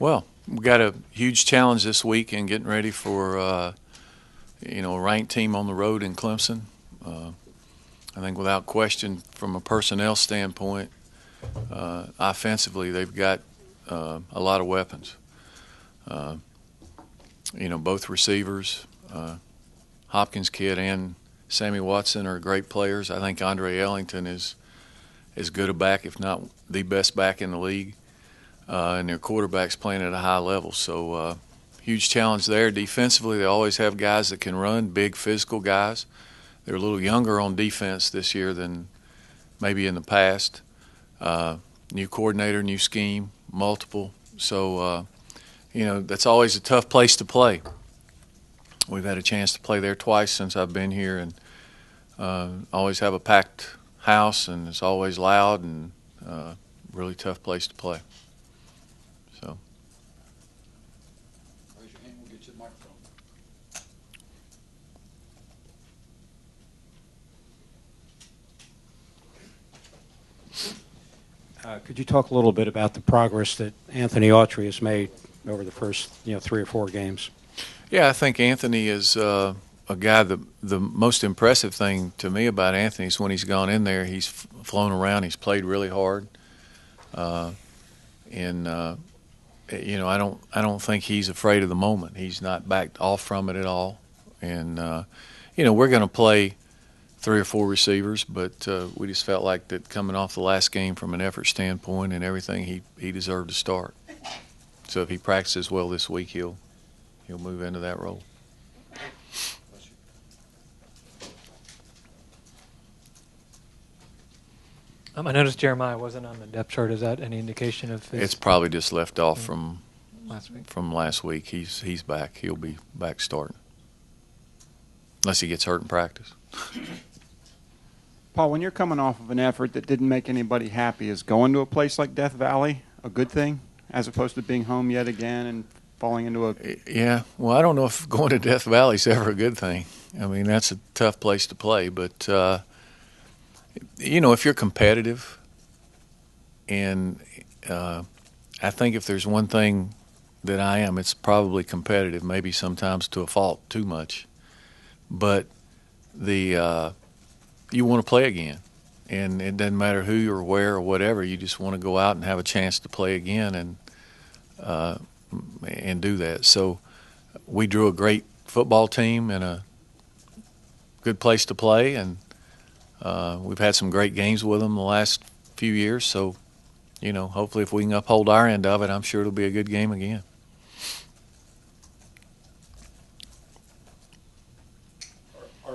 Well, we got a huge challenge this week in getting ready for a ranked team on the road in Clemson. Uh, I think without question, from a personnel standpoint, offensively they've got a lot of weapons. Uh, both receivers, Hopkins kid and Sammy Watson are great players. I think Andre Ellington is as good a back, if not the best back in the league. And their quarterback's playing at a high level. So huge challenge there. Defensively, they always have guys that can run, big physical guys. They're a little younger on defense this year than maybe in the past. New coordinator, new scheme, multiple. So, that's always a tough place to play. We've had a chance to play there twice since I've been here, and always have a packed house, and it's always loud and really tough place to play. So. Raise your hand, we'll get you the microphone. Could you talk a little bit about the progress that Anthony Autry has made over the first, 3 or 4 games? Yeah, I think Anthony is a guy. The most impressive thing to me about Anthony is when he's gone in there, he's flown around, he's played really hard, and I don't think he's afraid of the moment. He's not backed off from it at all, and we're going to play 3 or 4 receivers, but we just felt like that coming off the last game from an effort standpoint and everything, he deserved to start. So if he practices well this week, he'll move into that role. I noticed Jeremiah wasn't on the depth chart. Is that any indication of his? It's probably just left off from last week. From last week. He's back. He'll be back starting, unless he gets hurt in practice. Paul, when you're coming off of an effort that didn't make anybody happy, is going to a place like Death Valley a good thing, as opposed to being home yet again and falling into a... Yeah, well, I don't know if going to Death Valley is ever a good thing. I mean, that's a tough place to play, but if you're competitive, and I think if there's one thing that I am, it's probably competitive, maybe sometimes to a fault, too much. But you want to play again, and it doesn't matter who or where or whatever. You just want to go out and have a chance to play again and do that. So we drew a great football team and a good place to play, and we've had some great games with them the last few years. So, hopefully if we can uphold our end of it, I'm sure it'll be a good game again.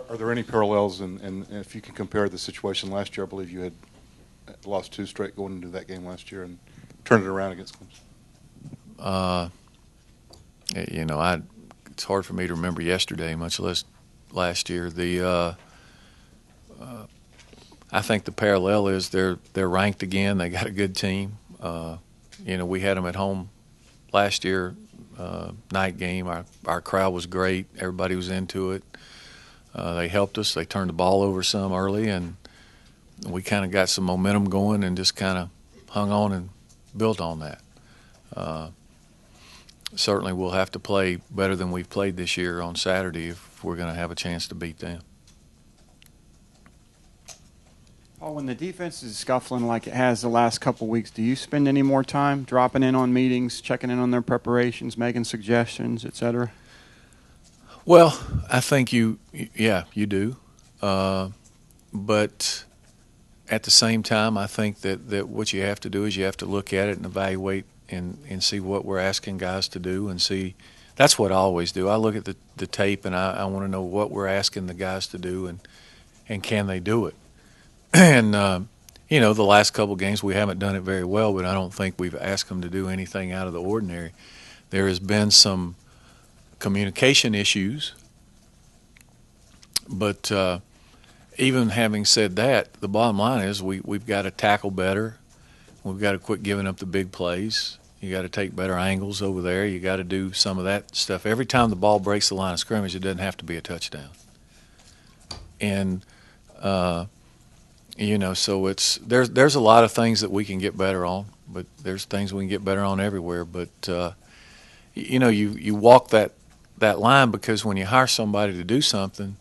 Are there any parallels, and if you can compare the situation last year? I believe you had lost 2 straight going into that game last year and turned it around against Clemson. It's hard for me to remember yesterday, much less last year. I think the parallel is they're ranked again. They got a good team. We had them at home last year, night game. Our crowd was great. Everybody was into it. They helped us. They turned the ball over some early, and we kind of got some momentum going and just kind of hung on and built on that. Certainly we'll have to play better than we've played this year on Saturday if we're going to have a chance to beat them. Paul, when the defense is scuffling like it has the last couple of weeks, do you spend any more time dropping in on meetings, checking in on their preparations, making suggestions, et cetera? Well, I think you do. But at the same time, I think that what you have to do is you have to look at it and evaluate and see what we're asking guys to do and see. That's what I always do. I look at the tape and I want to know what we're asking the guys to do and can they do it. And, the last couple of games we haven't done it very well, but I don't think we've asked them to do anything out of the ordinary. There has been some communication issues, but even having said that, the bottom line is we've got to tackle better. We've got to quit giving up the big plays. You got to take better angles over there. You got to do some of that stuff. Every time the ball breaks the line of scrimmage, it doesn't have to be a touchdown. And so there's a lot of things that we can get better on. but there's things we can get better on everywhere. But you walk that line, because when you hire somebody to do something,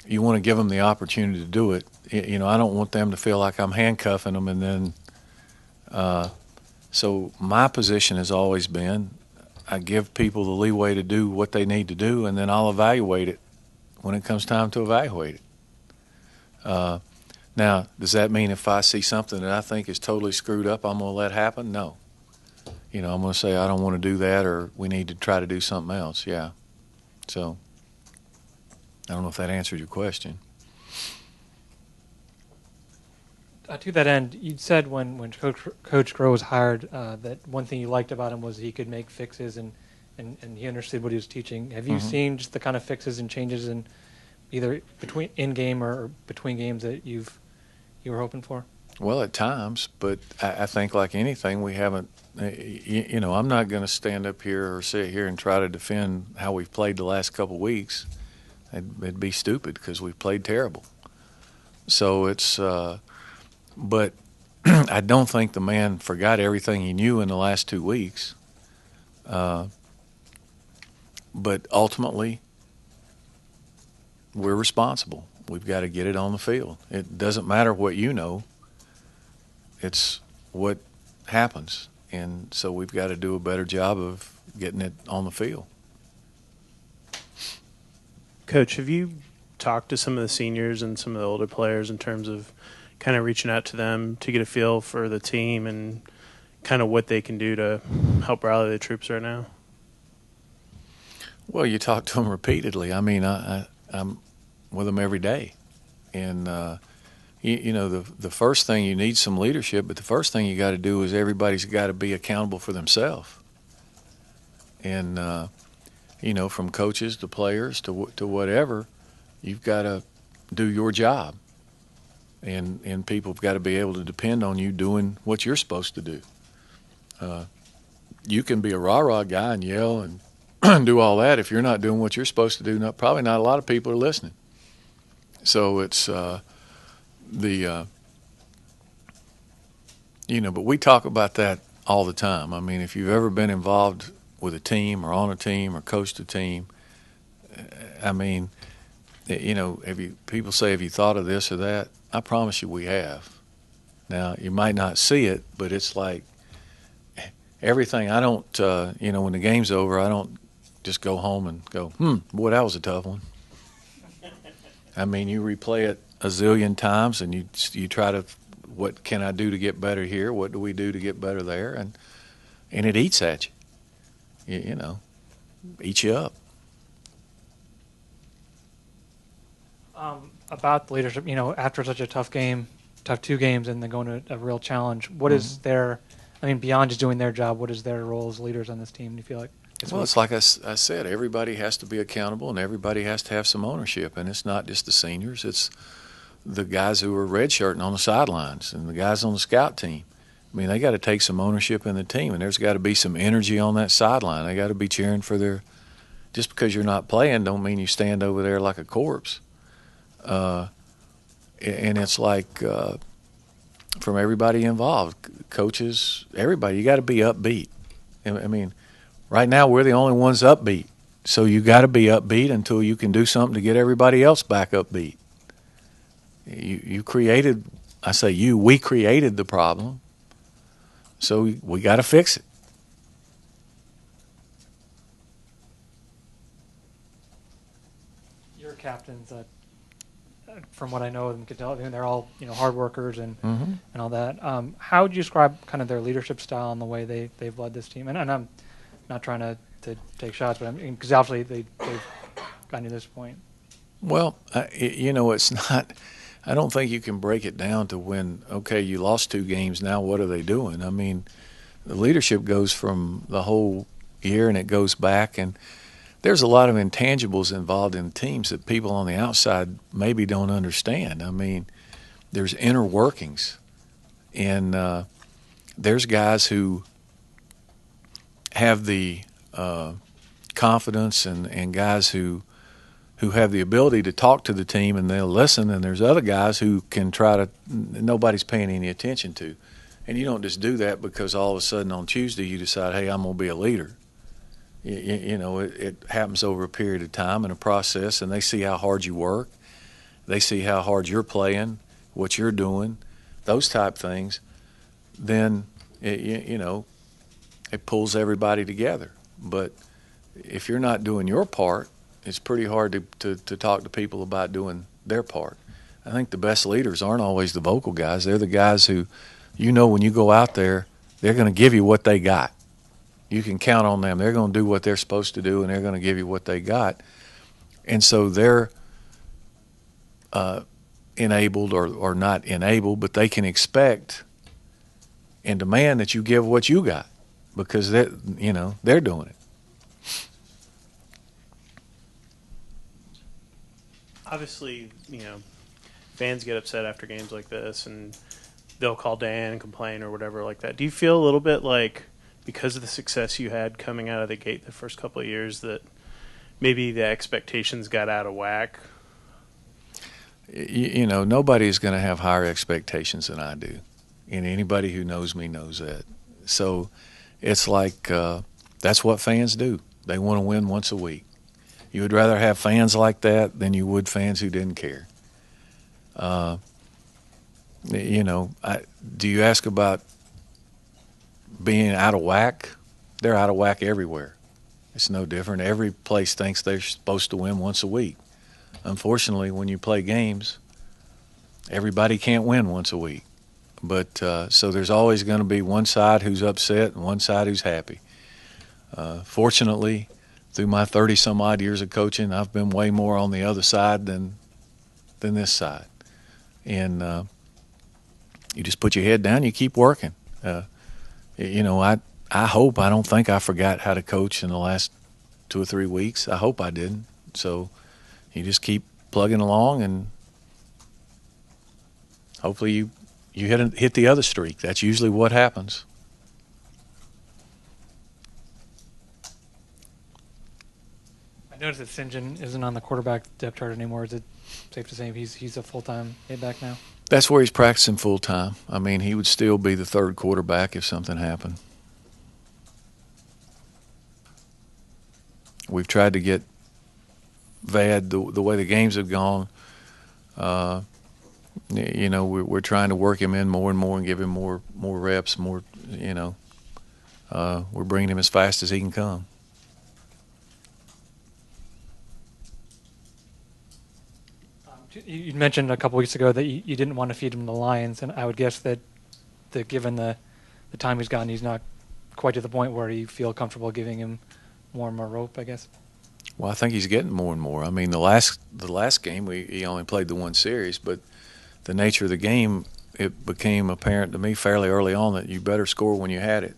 you want to give them the opportunity to do it. I don't want them to feel like I'm handcuffing them, and then. So my position has always been, I give people the leeway to do what they need to do, and then I'll evaluate it when it comes time to evaluate it. Now, does that mean if I see something that I think is totally screwed up, I'm going to let happen? No. I'm going to say I don't want to do that, or we need to try to do something else. Yeah. So I don't know if that answered your question. To that end, you said when Coach Groh was hired that one thing you liked about him was he could make fixes and he understood what he was teaching. Have you seen just the kind of fixes and changes in either between in-game or between games that you were hoping for? Well, at times, but I think like anything, we haven't. I'm not going to stand up here or sit here and try to defend how we've played the last couple of weeks. It'd be stupid, because we've played terrible. So it's. But I don't think the man forgot everything he knew in the last 2 weeks. But ultimately, we're responsible. We've got to get it on the field. It doesn't matter what you know. It's what happens. And so we've got to do a better job of getting it on the field. Coach, have you talked to some of the seniors and some of the older players in terms of kind of reaching out to them to get a feel for the team and kind of what they can do to help rally the troops right now? Well, you talk to them repeatedly. I mean, I'm with them every day. And, the first thing, you need some leadership, but the first thing you got to do is everybody's got to be accountable for themselves. And, from coaches to players to whatever, you've got to do your job. And people have got to be able to depend on you doing what you're supposed to do. You can be a rah-rah guy and yell and do all that. If you're not doing what you're supposed to do, probably not a lot of people are listening. So it's but we talk about that all the time. I mean, if you've ever been involved with a team or on a team or coached a team, I mean, people say, have you thought of this or that? I promise you we have. Now, you might not see it, but it's like everything. I don't, when the game's over, I don't just go home and go, boy, that was a tough one. I mean, you replay it a zillion times, and you try to, what can I do to get better here? What do we do to get better there? And it eats at you, eats you up. About the leadership, after such a tough 2 games, and then going to a real challenge, what is their, beyond just doing their job, what is their role as leaders on this team, do you feel like? Well, it's like I said, everybody has to be accountable, and everybody has to have some ownership, and it's not just the seniors, it's the guys who are redshirting on the sidelines and the guys on the scout team. I mean, they got to take some ownership in the team, and there's got to be some energy on that sideline. They got to be cheering for just because you're not playing don't mean you stand over there like a corpse. And it's like from everybody involved, coaches, everybody, you got to be upbeat. I mean, right now we're the only ones upbeat. So you got to be upbeat until you can do something to get everybody else back upbeat. You created, we created the problem. So we got to fix it. Your captains, from what I know of them, can tell, they're all hard workers and all that. How would you describe kind of their leadership style and the way they've led this team? And I'm not trying to take shots, but because obviously they've gotten to this point. Well, it's not. I don't think you can break it down to when, okay, you lost 2 games, now what are they doing? I mean, the leadership goes from the whole year and it goes back, and there's a lot of intangibles involved in teams that people on the outside maybe don't understand. I mean, there's inner workings, and there's guys who have the confidence and guys who have the ability to talk to the team and they'll listen, and there's other guys who can try to, nobody's paying any attention to. And you don't just do that because all of a sudden on Tuesday you decide, hey, I'm going to be a leader. You know, it happens over a period of time and a process, and they see how hard you work. They see how hard you're playing, what you're doing, those type things. Then, you know, it pulls everybody together. But if you're not doing your part, it's pretty hard to talk to people about doing their part. I think the best leaders aren't always the vocal guys. They're the guys who, you know, when you go out there, they're going to give you what they got. You can count on them. They're going to do what they're supposed to do, and they're going to give you what they got. And so they're enabled or not enabled, but they can expect and demand that you give what you got because they're doing it. Obviously, fans get upset after games like this, and they'll call Dan and complain or whatever like that. Do you feel a little bit like, because of the success you had coming out of the gate the first couple of years, that maybe the expectations got out of whack? Nobody's going to have higher expectations than I do. And anybody who knows me knows that. So it's like that's what fans do. They want to win once a week. You would rather have fans like that than you would fans who didn't care. Do you ask about being out of whack? They're out of whack everywhere. It's no different. Every place thinks they're supposed to win once a week. Unfortunately, when you play games, everybody can't win once a week. But so there's always going to be one side who's upset and one side who's happy. Fortunately, through my 30-some-odd years of coaching, I've been way more on the other side than this side. And you just put your head down, you keep working. I don't think I forgot how to coach in the last 2 or 3 weeks. I hope I didn't. So you just keep plugging along, and hopefully you hit the other streak. That's usually what happens. I noticed that St. John isn't on the quarterback depth chart anymore. Is it safe to say he's a full-time A-back now? That's where he's practicing full-time. I mean, he would still be the third quarterback if something happened. We've tried to get Vad, the way the games have gone, we're trying to work him in more and more and give him more reps, we're bringing him as fast as he can come. You mentioned a couple weeks ago that you didn't want to feed him the Lions, and I would guess that given the time he's gotten, he's not quite to the point where you feel comfortable giving him more and more rope, I guess. Well, I think he's getting more and more. I mean, the last game he only played the one series, but the nature of the game, it became apparent to me fairly early on that you better score when you had it.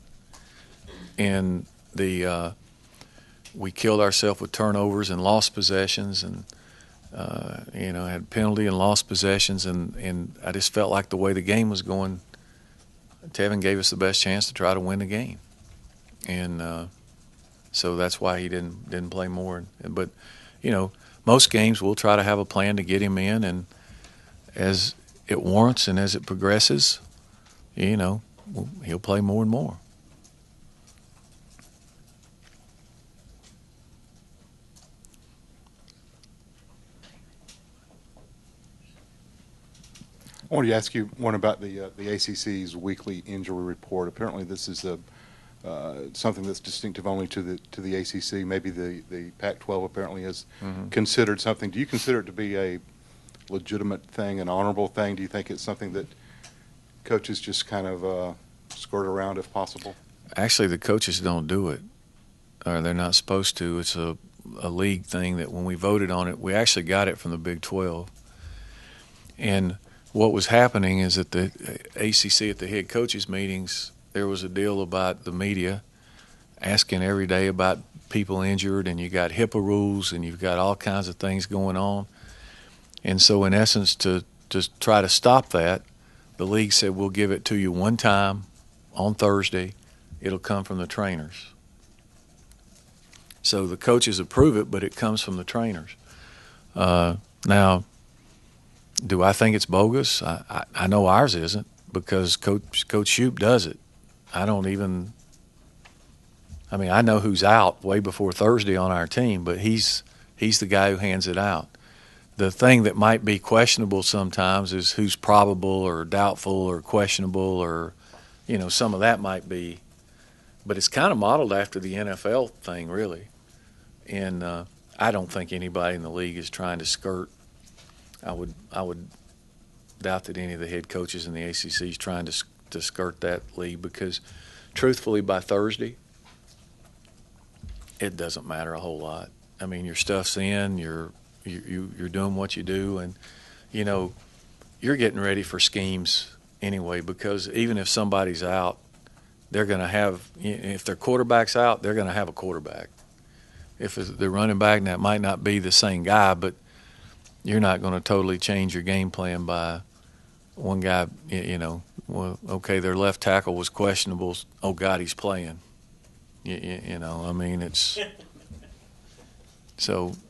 And we killed ourselves with turnovers and lost possessions, and had penalty and lost possessions, and I just felt like the way the game was going, Tevin gave us the best chance to try to win the game, and so that's why he didn't play more. But most games we'll try to have a plan to get him in, and as it warrants and as it progresses, he'll play more and more. I wanted to ask you one about the ACC's weekly injury report. Apparently, this is something that's distinctive only to the ACC. Maybe the Pac-12 apparently has considered something. Do you consider it to be a legitimate thing, an honorable thing? Do you think it's something that coaches just kind of skirt around if possible? Actually, the coaches don't do it, or they're not supposed to. It's a league thing that when we voted on it, we actually got it from the Big 12. And what was happening is at the ACC, at the head coaches meetings, there was a deal about the media asking every day about people injured, and you got HIPAA rules, and you've got all kinds of things going on. And so in essence, to try to stop that, the league said, we'll give it to you one time on Thursday. It'll come from the trainers. So the coaches approve it, but it comes from the trainers. Now, do I think it's bogus? I know ours isn't, because Coach Shoup does it. I know who's out way before Thursday on our team, but he's the guy who hands it out. The thing that might be questionable sometimes is who's probable or doubtful or questionable, or some of that might be. But it's kind of modeled after the NFL thing, really. And I don't think anybody in the league is trying to skirt. I would doubt that any of the head coaches in the ACC is trying to skirt that league, because truthfully, by Thursday, it doesn't matter a whole lot. I mean, your stuff's in, you're doing what you do, and you're getting ready for schemes anyway, because even if somebody's out, they're going to have, if their quarterback's out, they're going to have a quarterback. If they're running back, and that might not be the same guy, but you're not going to totally change your game plan by one guy, well, okay, their left tackle was questionable. Oh, God, he's playing. It's – so –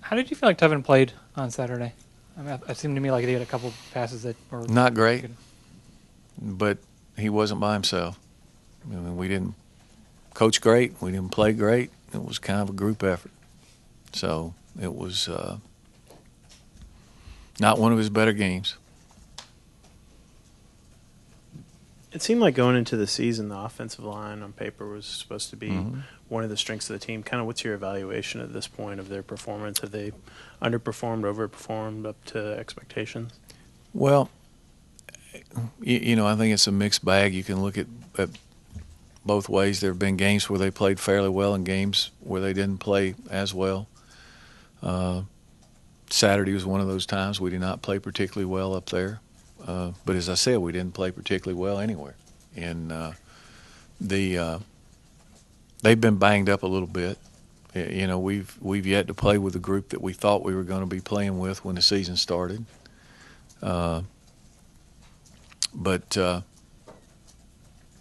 How did you feel like Tevin played on Saturday? I mean, it seemed to me like he had a couple passes that were not great, good. But he wasn't by himself. I mean, we didn't coach great. We didn't play great. It was kind of a group effort. So it was not one of his better games. It seemed like going into the season, the offensive line on paper was supposed to be one of the strengths of the team. Kind of what's your evaluation at this point of their performance? Have they underperformed, overperformed up to expectations? Well, I think it's a mixed bag. You can look at both ways. There have been games where they played fairly well and games where they didn't play as well. Saturday was one of those times we did not play particularly well up there. But as I said, we didn't play particularly well anywhere. And they've been banged up a little bit. We've yet to play with the group that we thought we were going to be playing with when the season started. But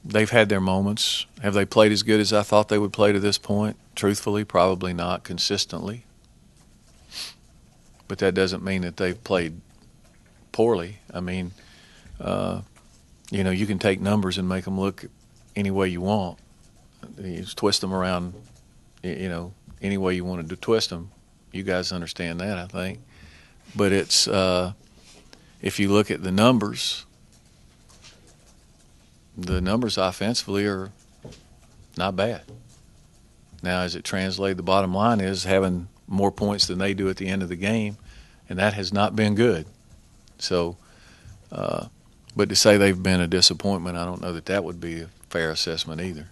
they've had their moments. Have they played as good as I thought they would play to this point? Truthfully, probably not consistently. But that doesn't mean that they've played poorly. I mean, you can take numbers and make them look any way you want. You just twist them around, any way you wanted to twist them. You guys understand that, I think. But it's if you look at the numbers offensively are not bad. Now, as it translated, the bottom line is having more points than they do at the end of the game, and that has not been good. So, but to say they've been a disappointment, I don't know that would be a fair assessment either.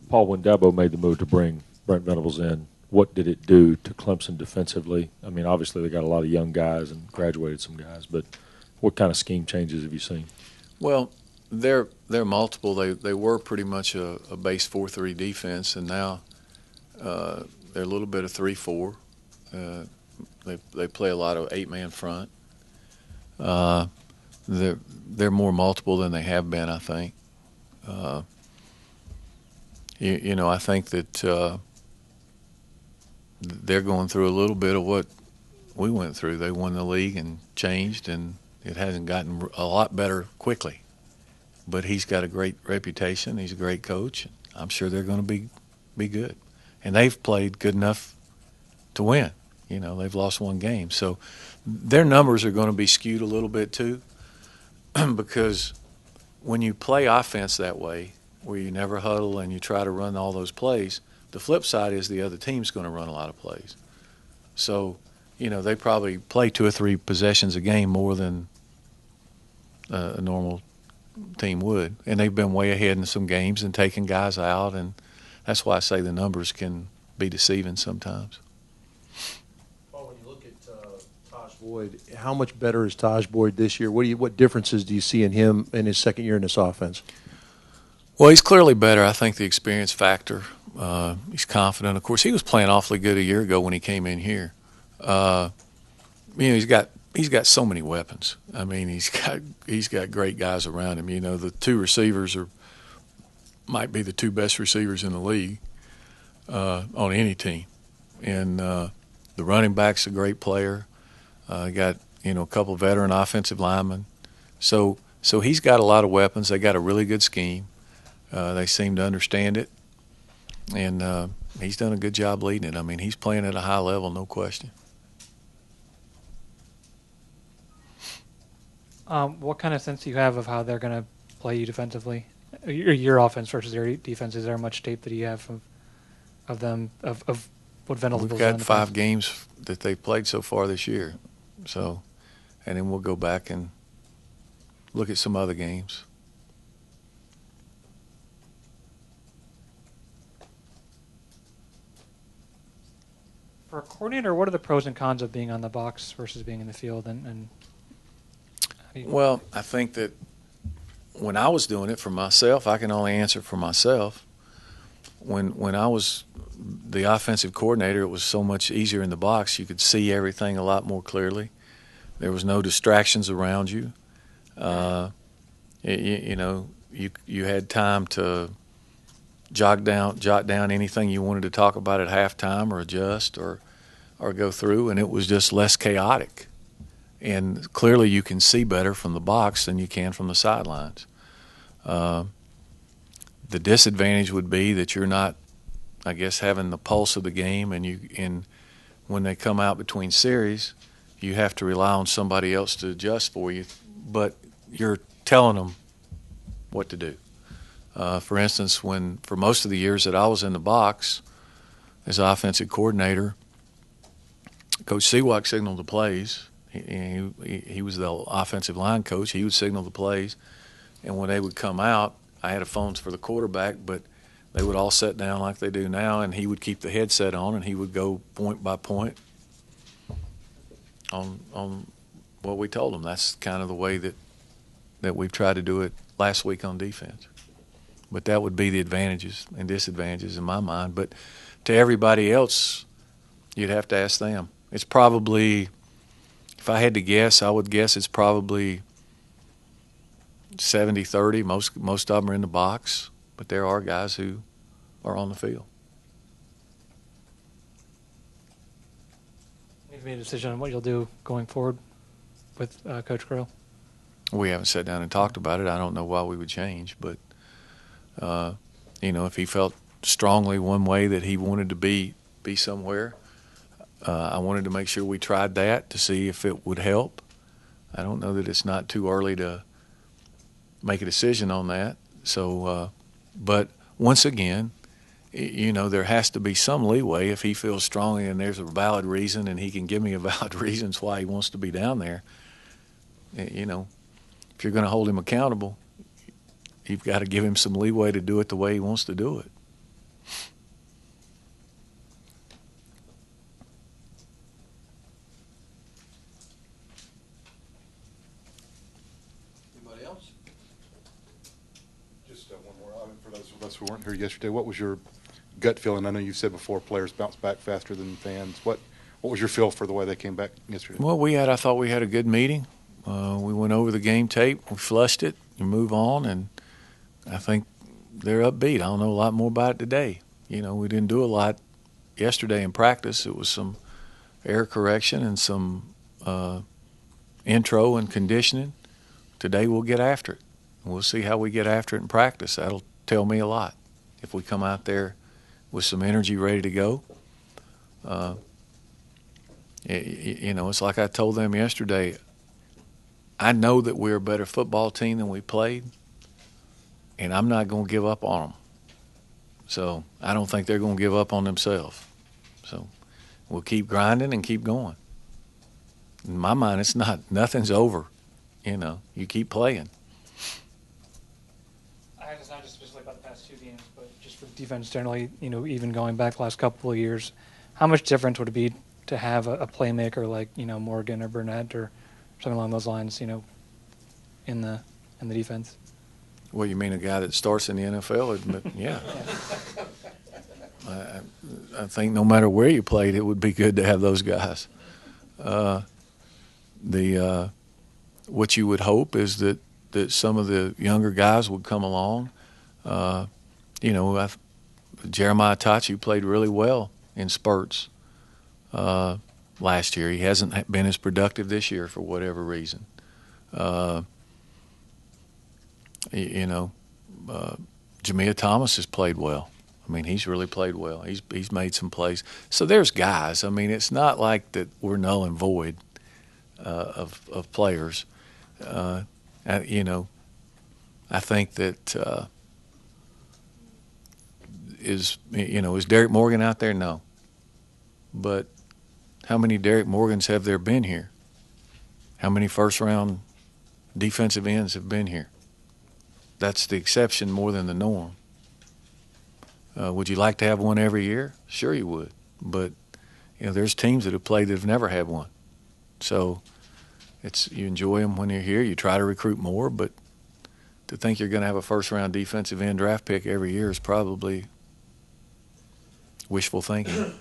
Paul, when Dabo made the move to bring Brent Venables in, what did it do to Clemson defensively? I mean, obviously they got a lot of young guys and graduated some guys, but what kind of scheme changes have you seen? Well, they're multiple. They were pretty much a base 4-3 defense, and now they're a little bit of 3-4. They play a lot of 8-man front. They're more multiple than they have been, I think. I think that they're going through a little bit of what we went through. They won the league and changed, and it hasn't gotten a lot better quickly. But he's got a great reputation. He's a great coach. I'm sure they're going to be good. And they've played good enough to win. They've lost one game. So their numbers are going to be skewed a little bit too, because when you play offense that way, where you never huddle and you try to run all those plays, the flip side is the other team's going to run a lot of plays. So, they probably play 2 or 3 possessions a game more than a normal team would. And they've been way ahead in some games and taking guys out, and that's why I say the numbers can be deceiving sometimes. Well, when you look at Taj Boyd, how much better is Taj Boyd this year? What differences do you see in him in his second year in this offense? Well, he's clearly better. I think the experience factor. He's confident. Of course, he was playing awfully good a year ago when he came in here. He's got so many weapons. I mean, he's got great guys around him. The 2 receivers might be the 2 best receivers in the league. on any team. And the running back's a great player. Got a couple veteran offensive linemen. So he's got a lot of weapons. They got a really good scheme. They seem to understand it, and he's done a good job leading it. I mean, he's playing at a high level, no question. What kind of sense do you have of how they're going to play you defensively? Your offense versus their defense. Is there much tape that you have of them of what Venables? We've got 5 games that they've played so far this year, so, and then we'll go back and look at some other games. For a coordinator, what are the pros and cons of being on the box versus being in the field? And well, I think that when I was doing it for myself, I can only answer for myself. When I was the offensive coordinator, it was so much easier in the box. You could see everything a lot more clearly. There was no distractions around you. You had time to jot down anything you wanted to talk about at halftime or adjust or go through, and it was just less chaotic. And clearly you can see better from the box than you can from the sidelines. The disadvantage would be that you're not, I guess, having the pulse of the game, and when they come out between series, you have to rely on somebody else to adjust for you, but you're telling them what to do. For instance, for most of the years that I was in the box as offensive coordinator, Coach Seawalk signaled the plays. He was the offensive line coach. He would signal the plays, and when they would come out, I had a phone for the quarterback, but they would all sit down like they do now, and he would keep the headset on, and he would go point by point on what we told him. That's kind of the way that we've tried to do it last week on defense. But that would be the advantages and disadvantages in my mind. But to everybody else, you'd have to ask them. It's probably, if I had to guess, I would guess it's probably 70-30. Most of them are in the box, but there are guys who are on the field. You've made a decision on what you'll do going forward with Coach Grill? We haven't sat down and talked about it. I don't know why we would change, but if he felt strongly one way that he wanted to be somewhere, I wanted to make sure we tried that to see if it would help. I don't know that it's not too early to make a decision on that. So, but once again, there has to be some leeway if he feels strongly and there's a valid reason and he can give me a valid reasons why he wants to be down there. If you're going to hold him accountable, you've got to give him some leeway to do it the way he wants to do it. Anybody else? Just one more. For those of us who weren't here yesterday, what was your gut feeling? I know you said before players bounce back faster than fans. What was your feel for the way they came back yesterday? Well, I thought we had a good meeting. We went over the game tape, we flushed it, and move on, and I think they're upbeat. I don't know a lot more about it today. We didn't do a lot yesterday in practice. It was some error correction and some intro and conditioning. Today we'll get after it. We'll see how we get after it in practice. That'll tell me a lot. If we come out there with some energy ready to go, it's like I told them yesterday, I know that we're a better football team than we played, and I'm not going to give up on them. So I don't think they're going to give up on themselves. So we'll keep grinding and keep going. In my mind, nothing's over. You keep playing. Not just specifically about the past 2 games, but just for defense generally, even going back the last couple of years, how much difference would it be to have a playmaker like, Morgan or Burnett or something along those lines, in the defense? Well, you mean a guy that starts in the NFL? Yeah. I think no matter where you played, it would be good to have those guys. What you would hope is that some of the younger guys would come along. There's Jeremiah Tachi played really well in spurts last year. He hasn't been as productive this year for whatever reason. Jamia Thomas has played well. I mean, he's really played well. He's made some plays. So there's guys. I mean, it's not like that we're null and void of players. I think that is Derek Morgan out there? No. But how many Derek Morgans have there been here? How many first-round defensive ends have been here? That's the exception more than the norm. Would you like to have one every year? Sure you would. But, there's teams that have played that have never had one. So you enjoy them when they're here. You try to recruit more, but to think you're going to have a first-round defensive end draft pick every year is probably wishful thinking.